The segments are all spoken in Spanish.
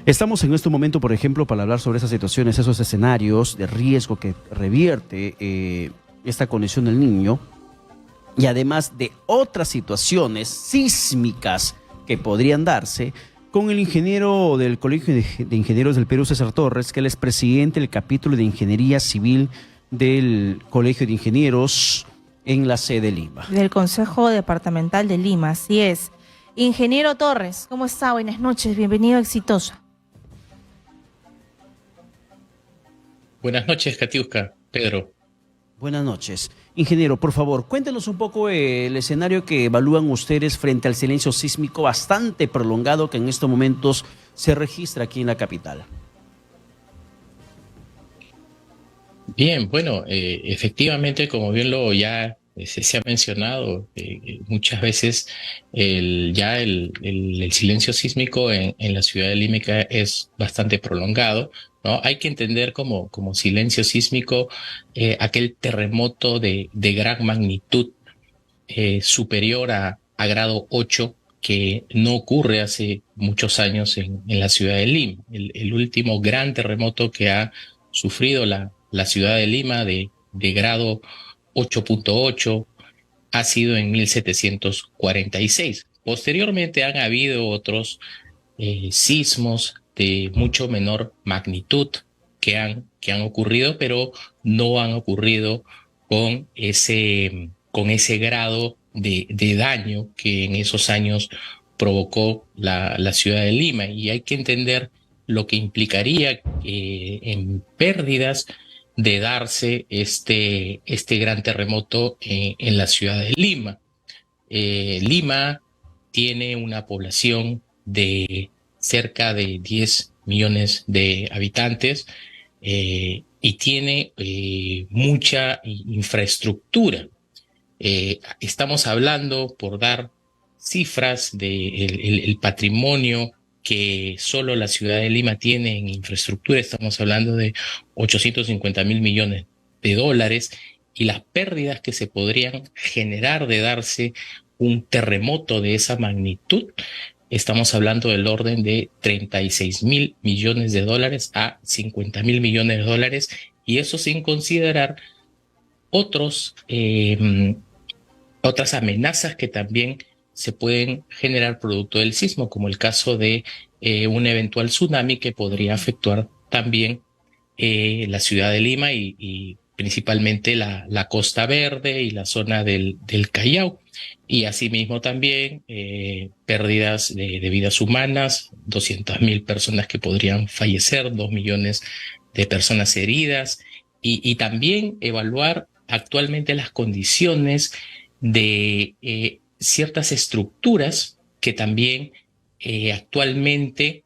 Estamos en este momento, por ejemplo, para hablar sobre esas situaciones, esos escenarios de riesgo que revierte esta condición del niño y además de otras situaciones sísmicas que podrían darse con el ingeniero del Colegio de Ingenieros del Perú, César Torres, que él es presidente del capítulo de Ingeniería Civil del Colegio de Ingenieros en la sede de Lima. Del Consejo Departamental de Lima, así es. Ingeniero Torres, ¿cómo está? Buenas noches, bienvenido a Exitosa. Buenas noches, Katiuska, Pedro. Buenas noches. Ingeniero, por favor, cuéntenos un poco el escenario que evalúan ustedes frente al silencio sísmico bastante prolongado que en estos momentos se registra aquí en la capital. Bien, bueno, efectivamente, como bien lo ya se ha mencionado muchas veces, el silencio sísmico en la ciudad de Lima es bastante prolongado, ¿no? Hay que entender como silencio sísmico aquel terremoto de gran magnitud superior a grado 8 que no ocurre hace muchos años en la ciudad de Lima. El último gran terremoto que ha sufrido la ciudad de Lima de grado 8.8 ha sido en 1746. Posteriormente han habido otros sismos de mucho menor magnitud que han ocurrido, pero no han ocurrido con ese grado de daño que en esos años provocó la ciudad de Lima. Y hay que entender lo que implicaría en pérdidas de darse este gran terremoto en la ciudad de Lima. Lima tiene una población de cerca de 10 millones de habitantes y tiene mucha infraestructura. Estamos hablando, por dar cifras, del patrimonio que solo la ciudad de Lima tiene en infraestructura. Estamos hablando de 850.000 millones de dólares, y las pérdidas que se podrían generar de darse un terremoto de esa magnitud, estamos hablando del orden de 36.000 millones de dólares a 50.000 millones de dólares, y eso sin considerar otras amenazas que también se pueden generar producto del sismo, como el caso de un eventual tsunami que podría afectar también la ciudad de Lima y principalmente la Costa Verde y la zona del Callao. Y asimismo también pérdidas de vidas humanas, 200.000 personas que podrían fallecer, 2 millones de personas heridas, y también evaluar actualmente las condiciones de ciertas estructuras que también actualmente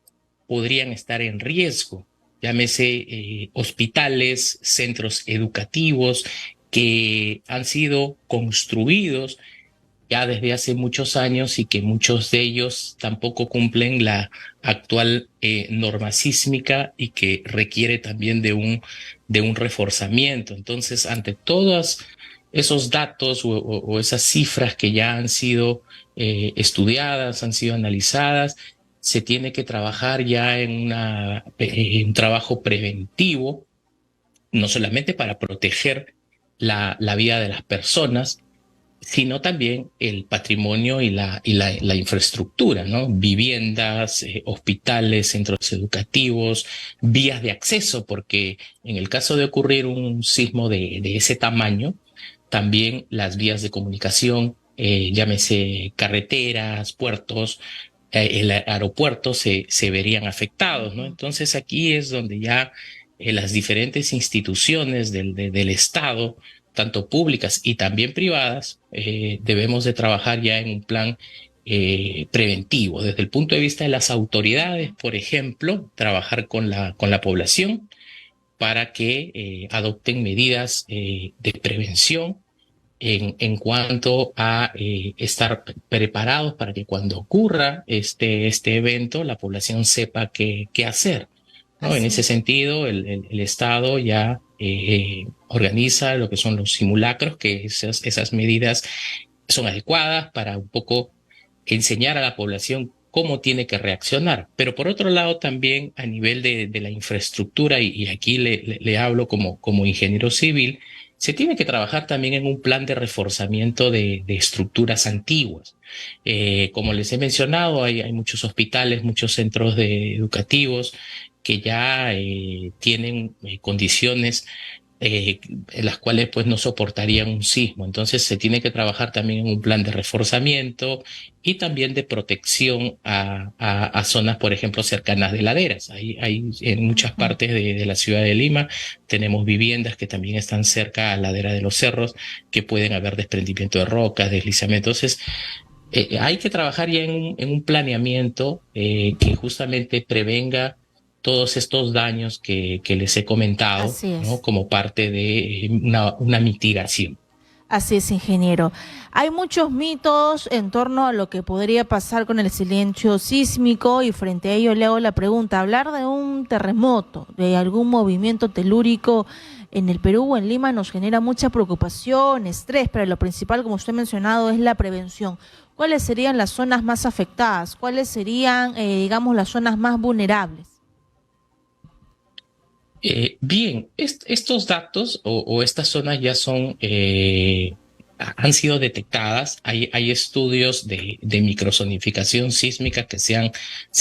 podrían estar en riesgo. Llámese hospitales, centros educativos que han sido construidos ya desde hace muchos años y que muchos de ellos tampoco cumplen la actual norma sísmica y que requiere también de un reforzamiento. Entonces, ante todos esos datos o esas cifras que ya han sido estudiadas, han sido analizadas, se tiene que trabajar ya en un trabajo preventivo, no solamente para proteger la vida de las personas, sino también el patrimonio y la infraestructura, ¿no? Viviendas, hospitales, centros educativos, vías de acceso, porque en el caso de ocurrir un sismo de ese tamaño, también las vías de comunicación, llámese carreteras, puertos, el aeropuerto se verían afectados, ¿no? Entonces aquí es donde ya las diferentes instituciones del Estado, tanto públicas y también privadas, debemos de trabajar ya en un plan preventivo. Desde el punto de vista de las autoridades, por ejemplo, trabajar con la población para que adopten medidas de prevención en cuanto a estar preparados para que cuando ocurra este evento, la población sepa qué hacer, ¿no? En ese sentido, el Estado ya organiza lo que son los simulacros, que esas medidas son adecuadas para un poco enseñar a la población cómo tiene que reaccionar. Pero por otro lado, también a nivel de la infraestructura, y aquí le hablo como ingeniero civil, se tiene que trabajar también en un plan de reforzamiento de estructuras antiguas. Como les he mencionado, hay muchos hospitales, muchos centros educativos que ya tienen condiciones en las cuales pues no soportarían un sismo. Entonces se tiene que trabajar también en un plan de reforzamiento y también de protección a zonas, por ejemplo, cercanas de laderas. Hay en muchas partes de la ciudad de Lima tenemos viviendas que también están cerca a la ladera de los cerros, que pueden haber desprendimiento de rocas, deslizamiento. Entonces hay que trabajar ya en un planeamiento que justamente prevenga todos estos daños que les he comentado, Así ¿no? es. Como parte de una mitigación. Así es, ingeniero. Hay muchos mitos en torno a lo que podría pasar con el silencio sísmico y frente a ello le hago la pregunta, hablar de un terremoto, de algún movimiento telúrico en el Perú o en Lima nos genera mucha preocupación, estrés, pero lo principal, como usted ha mencionado, es la prevención. ¿Cuáles serían las zonas más afectadas? ¿Cuáles serían, digamos, las zonas más vulnerables? Bien, estos datos o estas zonas ya han sido detectadas. Hay estudios de microzonificación sísmica que se han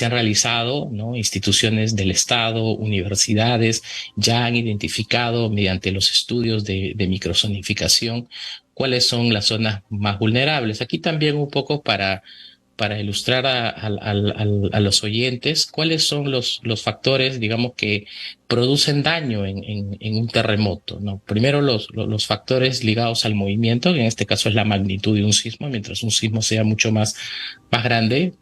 realizado, ¿no? Instituciones del Estado, universidades, ya han identificado mediante los estudios de microzonificación cuáles son las zonas más vulnerables. Aquí también un poco para ilustrar a los oyentes cuáles son los factores, digamos, que producen daño en un terremoto, ¿no? Primero los factores ligados al movimiento, que en este caso es la magnitud de un sismo. Mientras un sismo sea mucho más grande,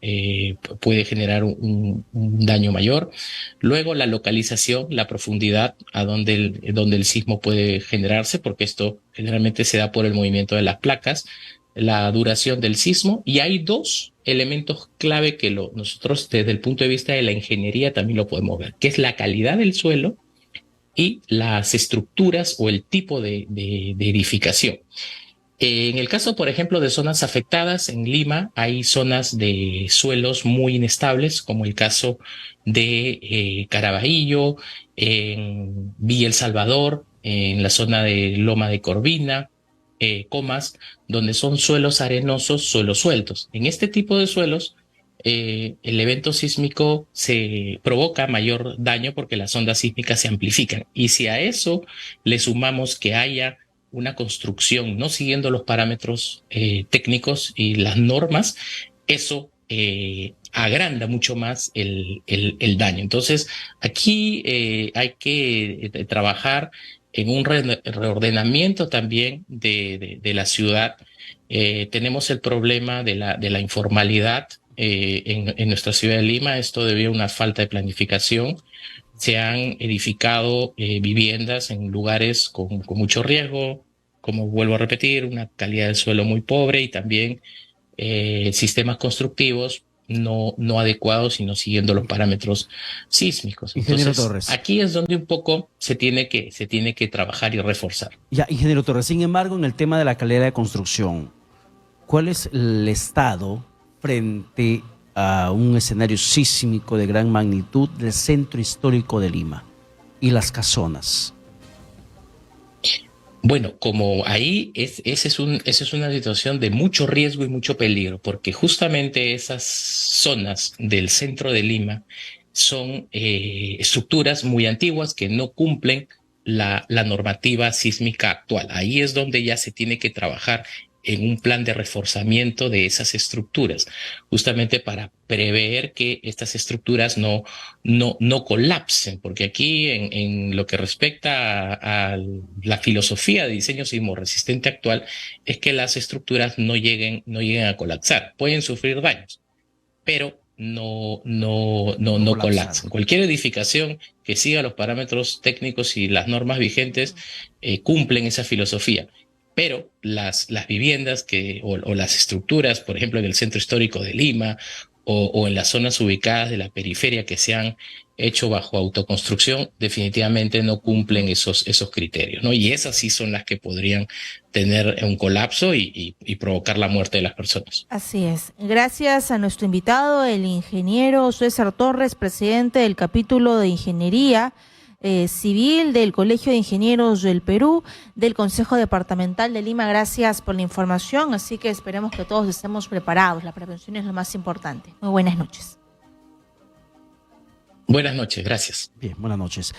puede generar un daño mayor. Luego la localización, la profundidad a donde el sismo puede generarse, porque esto generalmente se da por el movimiento de las placas, la duración del sismo, y hay dos elementos clave que nosotros desde el punto de vista de la ingeniería también lo podemos ver, que es la calidad del suelo y las estructuras o el tipo de edificación. En el caso, por ejemplo, de zonas afectadas, en Lima hay zonas de suelos muy inestables, como el caso de Caraballo, en Villa El Salvador, en la zona de Loma de Corvina, Comas, donde son suelos arenosos, suelos sueltos. En este tipo de suelos, el evento sísmico se provoca mayor daño porque las ondas sísmicas se amplifican. Y si a eso le sumamos que haya una construcción no siguiendo los parámetros técnicos y las normas, eso agranda mucho más el daño. Entonces, aquí hay que trabajar en un reordenamiento también de la ciudad. Tenemos el problema de la informalidad en nuestra ciudad de Lima. Esto debido a una falta de planificación. Se han edificado viviendas en lugares con mucho riesgo, como vuelvo a repetir, una calidad del suelo muy pobre y también sistemas constructivos no adecuados y no siguiendo los parámetros sísmicos. Ingeniero Entonces, Torres. aquí es donde un poco se tiene que trabajar y reforzar. Ya, ingeniero Torres, sin embargo, en el tema de la calidad de construcción, ¿cuál es el estado frente a un escenario sísmico de gran magnitud del centro histórico de Lima y las casonas? Bueno, como ahí esa es una situación de mucho riesgo y mucho peligro, porque justamente esas zonas del centro de Lima son estructuras muy antiguas que no cumplen la normativa sísmica actual. Ahí es donde ya se tiene que trabajar en un plan de reforzamiento de esas estructuras, justamente para prever que estas estructuras no colapsen, porque aquí en lo que respecta a la filosofía de diseño sismorresistente actual es que las estructuras no lleguen a colapsar. Pueden sufrir daños, pero no colapsan. Cualquier edificación que siga los parámetros técnicos y las normas vigentes cumplen esa filosofía. Pero las viviendas o las estructuras, por ejemplo, en el centro histórico de Lima o en las zonas ubicadas de la periferia que se han hecho bajo autoconstrucción, definitivamente no cumplen esos criterios, ¿no? Y esas sí son las que podrían tener un colapso y provocar la muerte de las personas. Así es. Gracias a nuestro invitado, el ingeniero César Torres, presidente del capítulo de Ingeniería Civil del Colegio de Ingenieros del Perú, del Consejo Departamental de Lima. Gracias por la información, así que esperemos que todos estemos preparados. La prevención es lo más importante. Muy buenas noches. Buenas noches, gracias. Bien, buenas noches.